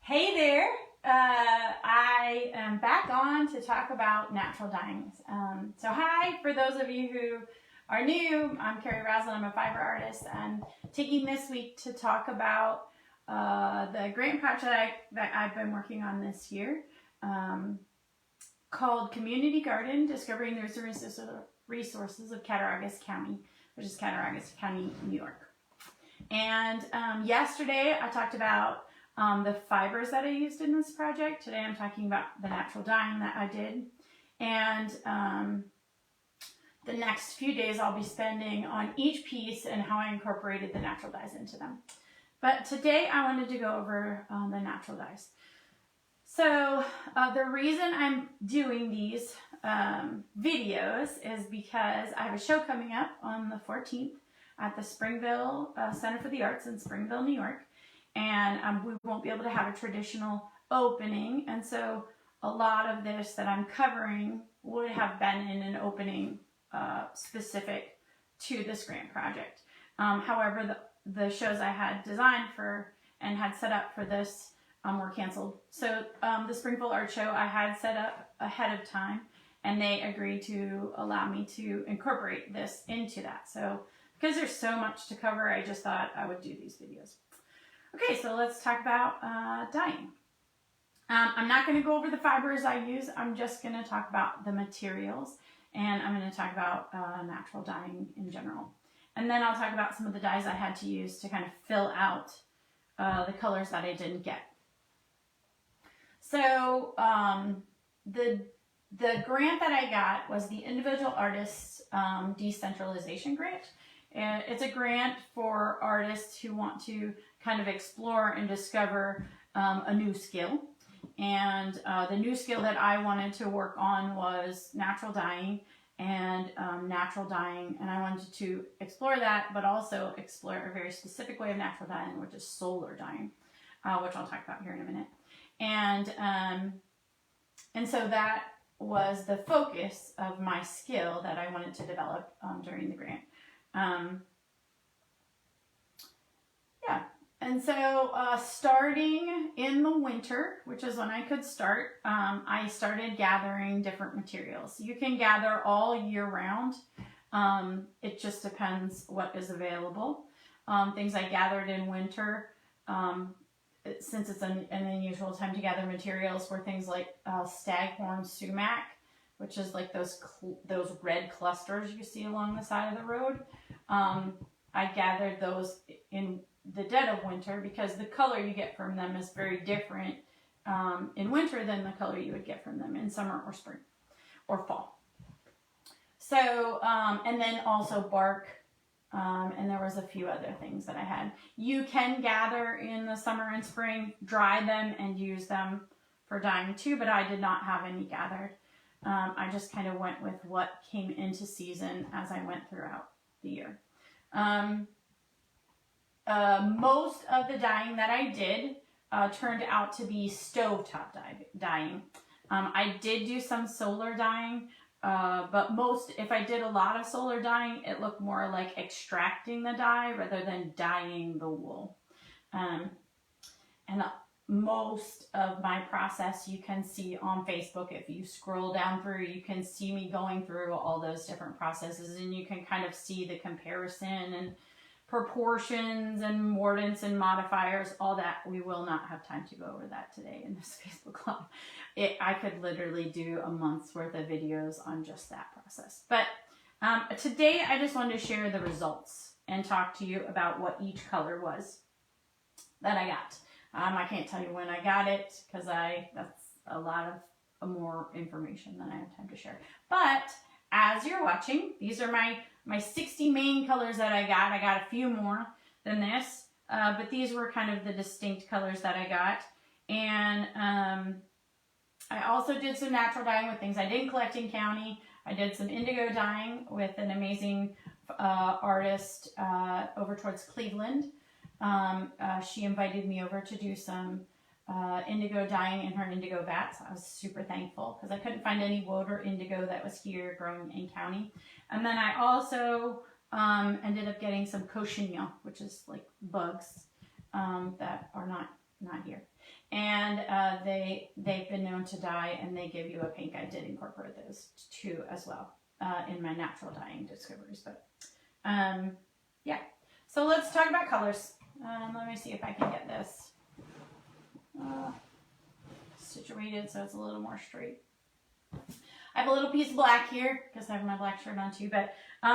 Hey there, I am back on to talk about natural dyeing. So hi, for those of you who are new, I'm Carrie Raslin, I'm a fiber artist, and taking this week to talk about the grant project that I've been working on this year called Community Garden, Discovering the Resources of Cattaraugus County, which is Cattaraugus County, New York. And yesterday I talked about the fibers that I used in this project. Today I'm talking about the natural dyeing that I did. And the next few days I'll be spending on each piece and how I incorporated the natural dyes into them. But today I wanted to go over the natural dyes. So the reason I'm doing these videos is because I have a show coming up on the 14th at the Springville Center for the Arts in Springville, New York. And we won't be able to have a traditional opening. And so a lot of this that I'm covering would have been in an opening specific to this grant project. However, the shows I had designed for and had set up for this were canceled. So the Springville Art Show I had set up ahead of time, and they agreed to allow me to incorporate this into that. So because there's so much to cover, I just thought I would do these videos. Okay, so let's talk about dyeing. I'm not going to go over the fibers I use. I'm just going to talk about the materials, and I'm going to talk about natural dyeing in general. And then I'll talk about some of the dyes I had to use to kind of fill out the colors that I didn't get. So the grant that I got was the Individual Artists Decentralization Grant. And it's a grant for artists who want to kind of explore and discover a new skill. And the new skill that I wanted to work on was natural dyeing and I wanted to explore that, but also explore a very specific way of natural dyeing, which is solar dyeing, which I'll talk about here in a minute. And so that was the focus of my skill that I wanted to develop during the grant. Yeah, and so starting in the winter, which is when I could start, I started gathering different materials. You can gather all year round. It just depends what is available. Things I gathered in winter, since it's an unusual time to gather materials, were things like staghorn sumac, which is like those red clusters you see along the side of the road. I gathered those in the dead of winter because the color you get from them is very different in winter than the color you would get from them in summer or spring or fall. So, and then also bark, and there was a few other things that I had. You can gather in the summer and spring, dry them and use them for dyeing too, but I did not have any gathered. I just kind of went with what came into season as I went throughout the year. Most of the dyeing that I did turned out to be stovetop dyeing. I did do some solar dyeing, but if I did a lot of solar dyeing, it looked more like extracting the dye rather than dyeing the wool. And most of my process you can see on Facebook. If you scroll down through, you can see me going through all those different processes, and you can kind of see the comparison and proportions and mordants and modifiers, all that. We will not have time to go over that today in this Facebook Live. I could literally do a month's worth of videos on just that process. But today I just wanted to share the results and talk to you about what each color was that I got. I can't tell you when I got it because that's a lot of more information than I have time to share. But as you're watching, these are my 60 main colors that I got. I got a few more than this, but these were kind of the distinct colors that I got. And I also did some natural dyeing with things I didn't collect in county. I did some indigo dyeing with an amazing artist over towards Cleveland. She invited me over to do some indigo dyeing in her indigo vats. I was super thankful because I couldn't find any woad or indigo that was here growing in county. And then I also ended up getting some cochineal, which is like bugs that are not not here. And they've been known to dye, and they give you a pink. I did incorporate those too as well in my natural dyeing discoveries. But yeah, so let's talk about colors. Let me see if I can get this situated so it's a little more straight. I have a little piece of black here because I have my black shirt on too, but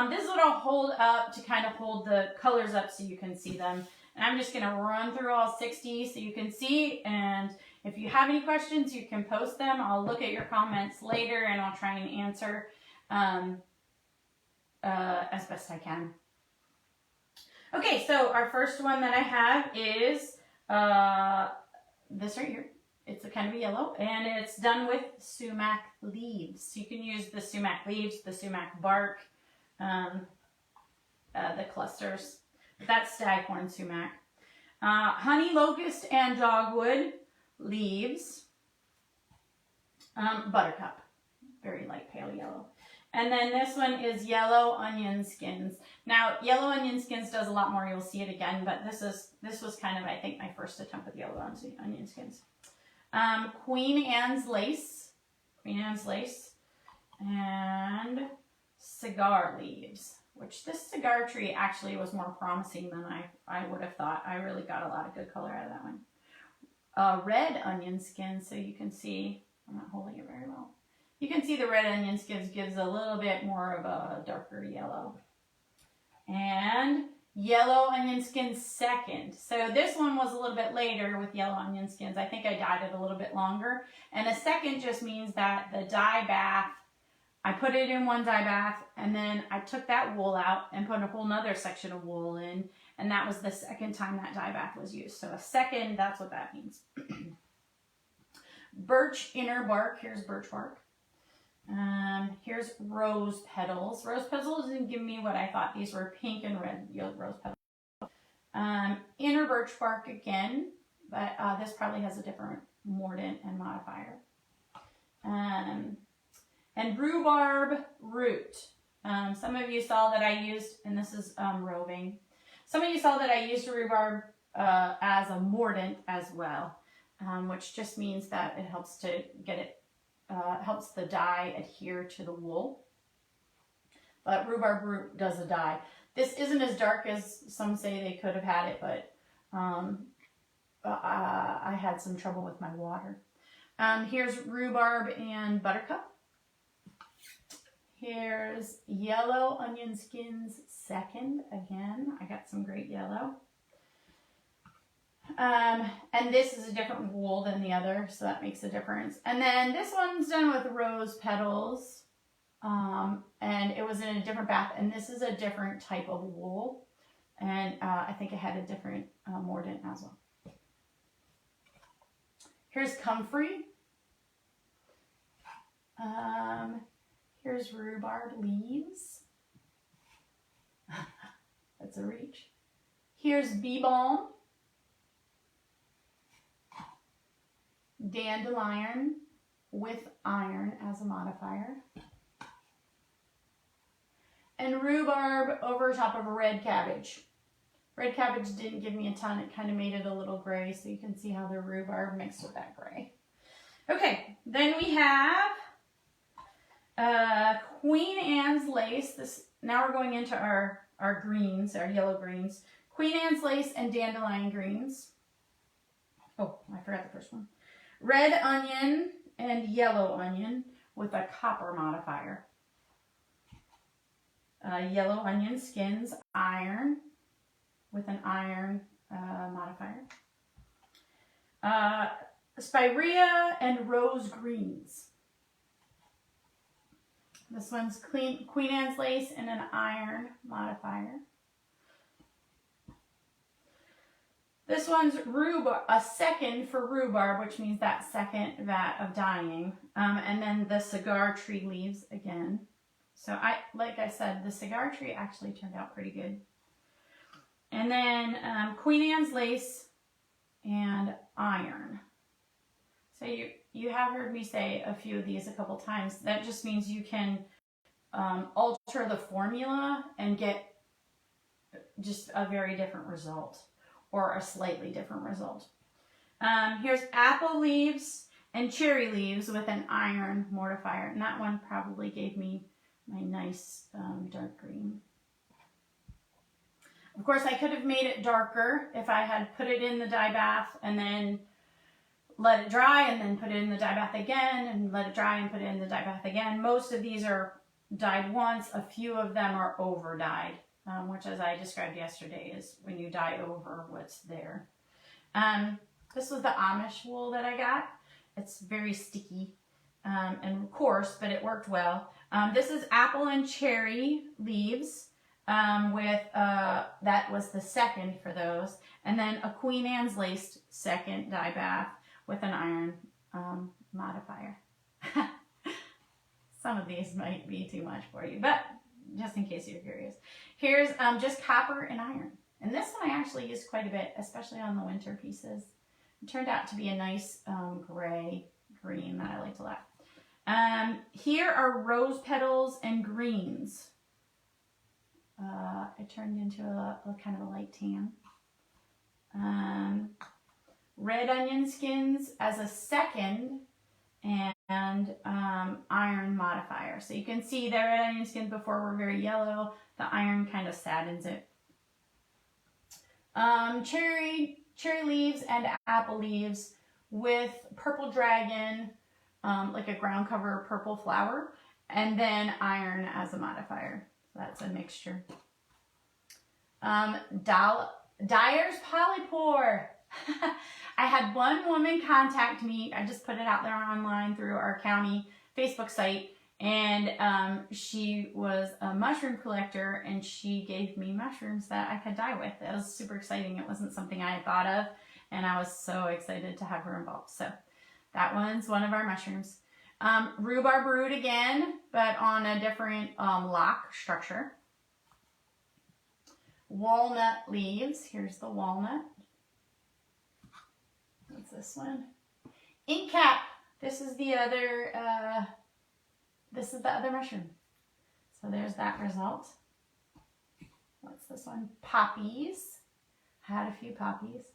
this is what I'll hold up to kind of hold the colors up so you can see them. And I'm just going to run through all 60 so you can see, and if you have any questions, you can post them. I'll look at your comments later and I'll try and answer as best I can. Okay, so our first one that I have is this right here. It's a kind of a yellow, and it's done with sumac leaves. So you can use the sumac leaves, the sumac bark, the clusters. That's staghorn sumac. Honey locust and dogwood leaves. Buttercup, very light pale yellow. And then this one is yellow onion skins. Now, yellow onion skins does a lot more. You'll see it again, but this was kind of, I think, my first attempt with yellow onion skins. Queen Anne's lace, and cigar leaves, which this cigar tree actually was more promising than I would have thought. I really got a lot of good color out of that one. Red onion skins, so you can see, I'm not holding it very well. You can see the red onion skins gives a little bit more of a darker yellow. And yellow onion skins second. So this one was a little bit later with yellow onion skins. I think I dyed it a little bit longer. And a second just means that the dye bath, I put it in one dye bath, and then I took that wool out and put a whole nother section of wool in, and that was the second time that dye bath was used. So a second, that's what that means. Birch inner bark, here's birch bark. Here's rose petals. Rose petals didn't give me what I thought. These were pink and red rose petals. Inner birch bark again, but this probably has a different mordant and modifier. And rhubarb root. Some of you saw that I used, and this is roving. Some of you saw that I used rhubarb as a mordant as well, which just means that it helps to get it, helps the dye adhere to the wool. But rhubarb root does a dye. This isn't as dark as some say they could have had it, but I had some trouble with my water. Here's rhubarb and buttercup. Here's yellow onion skins second. Again, I got some great yellow. And this is a different wool than the other, so that makes a difference. And then this one's done with rose petals. And it was in a different bath, and this is a different type of wool. And I think it had a different mordant as well. Here's comfrey. Here's rhubarb leaves. That's a reach. Here's bee balm. Dandelion with iron as a modifier. And rhubarb over top of a red cabbage. Red cabbage didn't give me a ton. It kind of made it a little gray, so you can see how the rhubarb mixed with that gray. Okay, then we have Queen Anne's lace. Now we're going into our greens, our yellow greens. Queen Anne's lace and dandelion greens. Oh, I forgot the first one. Red onion and yellow onion with a copper modifier. Yellow onion skins, iron with an iron modifier. Spirea and rose greens. This one's Queen Anne's lace and an iron modifier. This one's rhubarb, a second for rhubarb, which means that second vat of dyeing. And then the cigar tree leaves again. So like I said, the cigar tree actually turned out pretty good. And then Queen Anne's lace and iron. So you have heard me say a few of these a couple times. That just means you can alter the formula and get just a very different result, or a slightly different result. Here's apple leaves and cherry leaves with an iron mortifier. And that one probably gave me my nice dark green. Of course, I could have made it darker if I had put it in the dye bath and then let it dry and then put it in the dye bath again and let it dry and put it in the dye bath again. Most of these are dyed once. A few of them are over dyed, which, as I described yesterday, is when you dye over what's there. This was the Amish wool that I got. It's very sticky and coarse, but it worked well. This is apple and cherry leaves with, that was the second for those. And then a Queen Anne's lace second dye bath with an iron modifier. Some of these might be too much for you, but just in case you're curious. Here's just copper and iron. And this one I actually used quite a bit, especially on the winter pieces. It turned out to be a nice gray green that I liked a lot. Here are rose petals and greens. It turned into a kind of a light tan. Red onion skins as a second, and iron modifier. So you can see the red onion skins before were very yellow. The iron kind of saddens it. Cherry leaves and apple leaves with purple dragon, like a ground cover purple flower, and then iron as a modifier. So that's a mixture. Dyer's Polypore. I had one woman contact me. I just put it out there online through our county Facebook site, and she was a mushroom collector, and she gave me mushrooms that I could dye with. It was super exciting. It wasn't something I had thought of, and I was so excited to have her involved. So that one's one of our mushrooms. Rhubarb root again, but on a different lock structure. Walnut leaves. Here's the walnut. What's this one? Ink cap. This is the other mushroom. So there's that result. What's this one? Poppies. Had a few poppies.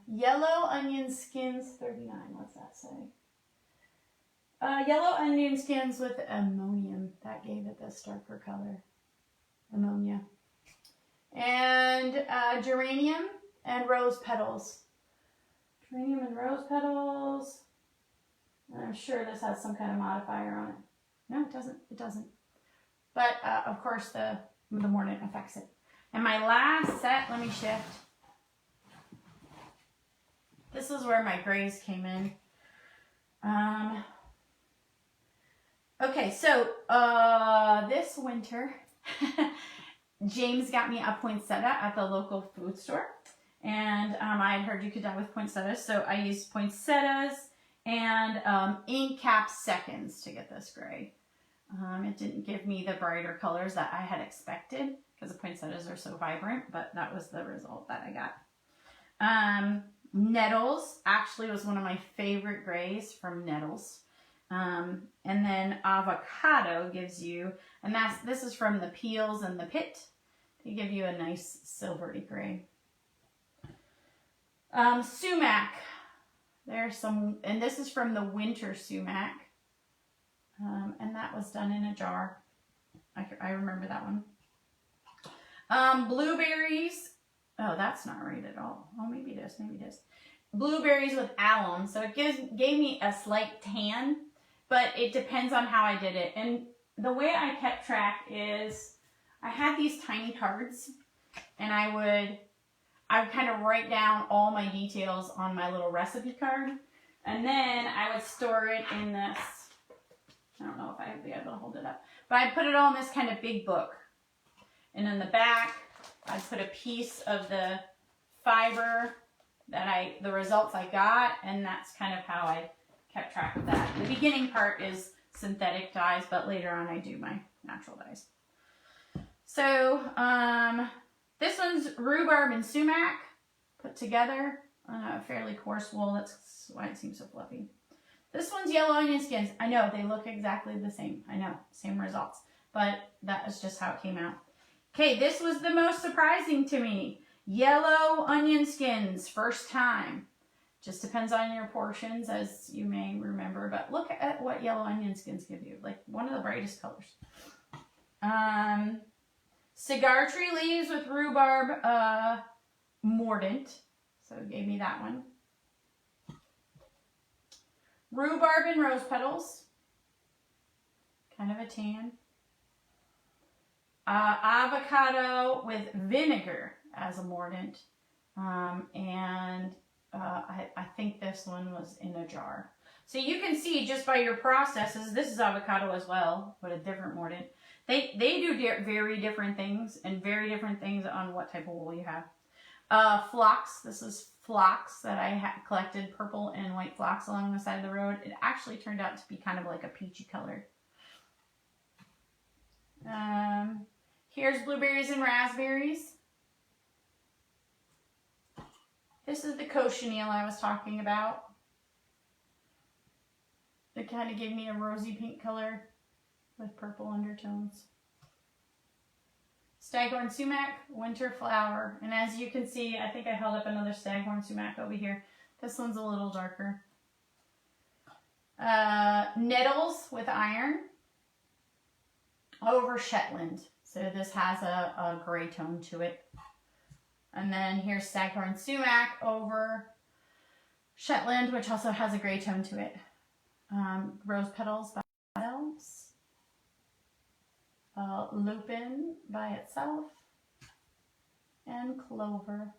Yellow onion skins 39. What's that say? Yellow onion skins with ammonium. That gave it this darker color. Ammonia. And geranium and rose petals. Geranium and rose petals. And I'm sure this has some kind of modifier on it. No, it doesn't. It doesn't. But of course the mordant affects it. And my last set, let me shift. This is where my grays came in. Okay, so this winter, James got me a poinsettia at the local food store. And I had heard you could dye with poinsettias, so I used poinsettias and ink cap seconds to get this gray. It didn't give me the brighter colors that I had expected because the poinsettias are so vibrant, but that was the result that I got. Nettles actually was one of my favorite grays from Nettles. And then avocado gives you, and this is from the Peels and the Pit. They give you a nice silvery gray. Sumac. There's some, and this is from the winter sumac. And that was done in a jar. I remember that one. Blueberries. Oh, that's not right at all. Oh, maybe it is. Maybe it is. Blueberries with alum. So it gave me a slight tan, but it depends on how I did it. And the way I kept track is I had these tiny cards, and I would kind of write down all my details on my little recipe card, and then I would store it in this. I don't know if I'd be able to hold it up, but I put it all in this kind of big book. And in the back, I put a piece of the fiber that the results I got, and that's kind of how I kept track of that. The beginning part is synthetic dyes, but later on I do my natural dyes. So, this one's rhubarb and sumac put together on a fairly coarse wool. That's why it seems so fluffy. This one's yellow onion skins. I know, they look exactly the same. I know, same results. But that is just how it came out. Okay, this was the most surprising to me. Yellow onion skins, first time. Just depends on your portions, as you may remember. But look at what yellow onion skins give you. Like one of the brightest colors. Cigar tree leaves with rhubarb mordant. So it gave me that one. Rhubarb and rose petals. Kind of a tan. Avocado with vinegar as a mordant. I think this one was in a jar. So you can see just by your processes, this is avocado as well, but a different mordant. They do very different things and very different things on what type of wool you have. Phlox, this is phlox that I collected, purple and white phlox along the side of the road. It actually turned out to be kind of like a peachy color. Here's blueberries and raspberries. This is the cochineal I was talking about. It kind of gave me a rosy pink color with purple undertones. Staghorn sumac, winter flower. And as you can see, I think I held up another staghorn sumac over here. This one's a little darker. Nettles with iron over Shetland. So this has a gray tone to it. And then here's staghorn sumac over Shetland, which also has a gray tone to it. Rose petals by themselves. Lupin by itself. And clover.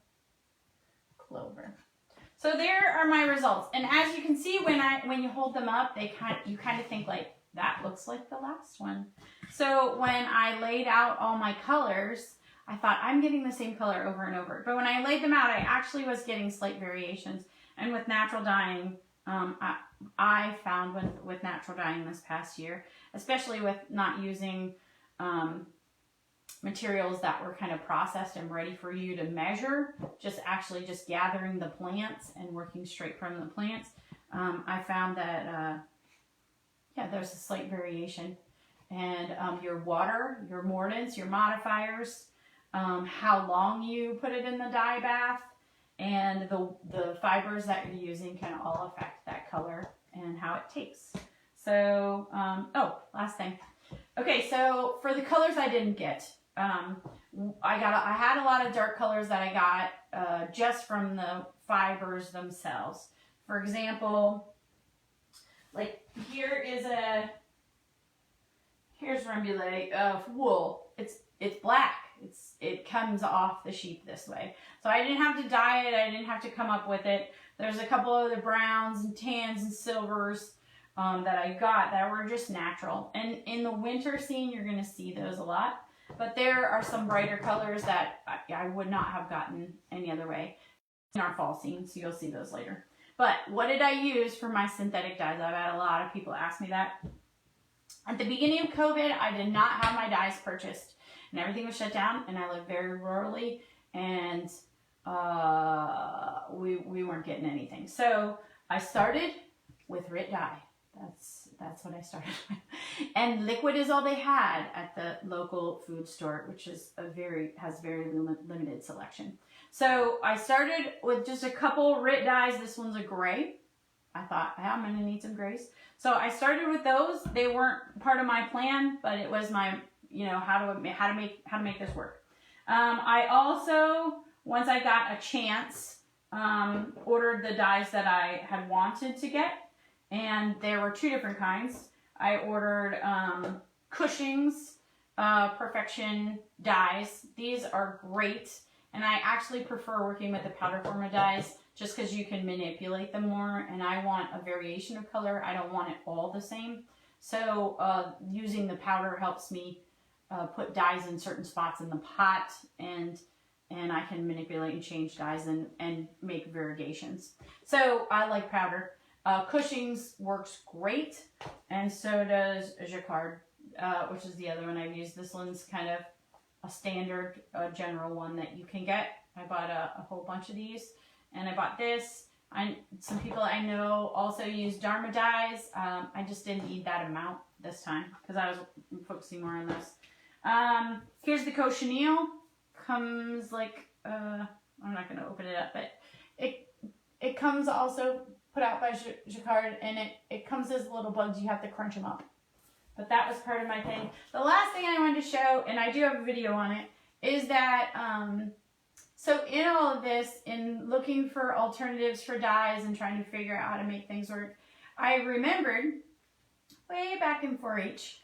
So there are my results. And as you can see, when you hold them up, you kind of think like, that looks like the last one. So when I laid out all my colors, I thought I'm getting the same color over and over. But when I laid them out, I actually was getting slight variations. And with natural dyeing, I found with natural dyeing this past year, especially with not using materials that were kind of processed and ready for you to measure, just gathering the plants and working straight from the plants, I found that, there's a slight variation. And your water, your mordants, your modifiers, how long you put it in the dye bath, and the fibers that you're using can all affect that color and how it tastes. So, last thing. Okay, so for the colors I didn't get, I had a lot of dark colors that I got just from the fibers themselves. For example, like here's Rambouillet of wool. It's black. It comes off the sheep this way. So I didn't have to dye it. I didn't have to come up with it. There's a couple of the browns and tans and silvers that I got that were just natural. And in the winter scene, you're going to see those a lot. But there are some brighter colors that I would not have gotten any other way in our fall scene. So you'll see those later. But what did I use for my synthetic dyes? I've had a lot of people ask me that. At the beginning of COVID, I did not have my dyes purchased. And everything was shut down, and I lived very rurally, and we weren't getting anything. So I started with RIT dye. That's what I started with. And liquid is all they had at the local food store, which is has very limited selection. So I started with just a couple RIT dyes. This one's a gray. I thought, I'm going to need some grays. So I started with those. They weren't part of my plan, but it was my, how to make this work. I also, once I got a chance, ordered the dyes that I had wanted to get, and there were two different kinds. I ordered Cushing's Perfection dyes. These are great, and I actually prefer working with the powder form of dyes just because you can manipulate them more, and I want a variation of color. I don't want it all the same. So using the powder helps me put dyes in certain spots in the pot, and I can manipulate and change dyes and make variegations. So I like powder. Cushing's works great, and so does Jacquard, which is the other one I've used. This one's kind of a standard general one that you can get. I bought a whole bunch of these, and I bought this. Some people I know also use Dharma dyes. I just didn't need that amount this time because I was focusing more on this. Here's the cochineal. Comes like I'm not going to open it up, but it comes also put out by Jacquard, and it comes as little bugs. You have to crunch them up. But that was part of my thing. The last thing I wanted to show, and I do have a video on it, is that, so in all of this, in looking for alternatives for dyes and trying to figure out how to make things work, I remembered way back in 4-H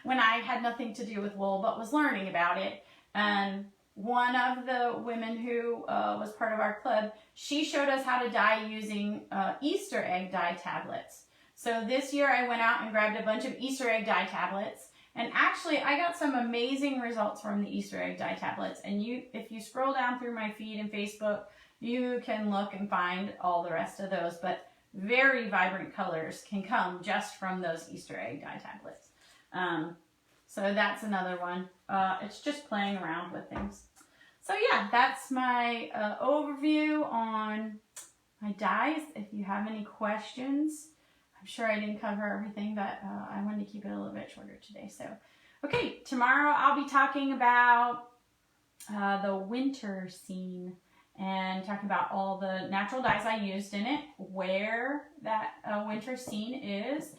when I had nothing to do with wool but was learning about it. And one of the women who was part of our club, she showed us how to dye using Easter egg dye tablets. So this year I went out and grabbed a bunch of Easter egg dye tablets, and actually I got some amazing results from the Easter egg dye tablets. And if you scroll down through my feed and Facebook, you can look and find all the rest of those, but very vibrant colors can come just from those Easter egg dye tablets. So that's another one. It's just playing around with things. So yeah, that's my overview on my dyes. If you have any questions, I'm sure I didn't cover everything, but I wanted to keep it a little bit shorter today. So, okay, tomorrow I'll be talking about the winter scene and talking about all the natural dyes I used in it, where that winter scene is,